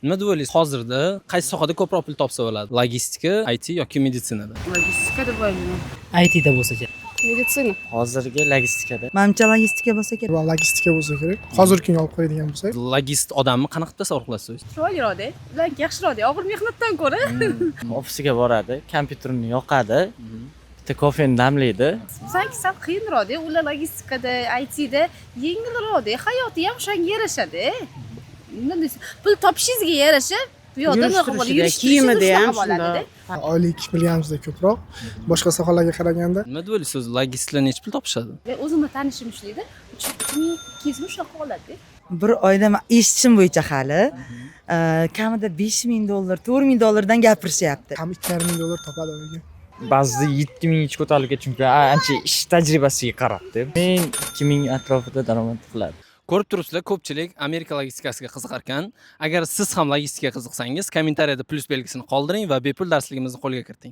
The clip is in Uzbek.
Nima deb o'ylaysiz? Hozirda qaysi sohada ko'proq pul topsa bo'ladi? Logistika, IT yoki meditsinada? Logistika deb o'ylayman. ITda bo'lsa kerak. Meditsina. Hozirgi logistikada. Manimcha logistika bo'lsa kerak. Va logistika bo'lsa kerak. Hozirgi kunga olib qo'yadigan bo'lsak, Logist odamni qanaqa tasavvur qilasiz? Chiroyliroq-da. Ularga yaxshiroq-da. Og'ir mehnatdan ko'ra. Ofisiga boradi, kompyuterini yoqadi, bitta kofeni damlaydi. Bizaniki sal qiyinroq-da. Ular logistikada, ITda yengilroq-da. Hayoti ham o'shanga yarashadi. Nima deysiz? Pul topishingizga yarasha bu yoqda nima qilib kiyimida ham shunday. oylik bilganimizda ko'proq boshqa sohalarga qaraganda Nima deb o'ylaysiz? Logistlar necha pul topishadi? O'zimni tanishim ishlaydi. 200 shunaqa oladi. Bir oyda men eshitishim bo'yicha hali kamida $5000, $4000 gapirishyapti. ham 2,5 dollar topadi oyga. Ba'zida 7000 ko'tarilgan, chunki ancha ish tajribasiga qarabdi. Men 2000 atrofida daromad qiladi. Ko'rib turibsizlar, ko'pchilik Amerika logistikasiga qiziqar ekan. Agar siz ham logistikaga qiziqsangiz, kommentariyada plus belgisini qoldiring va bepul darsligimizni qo'lga kiriting.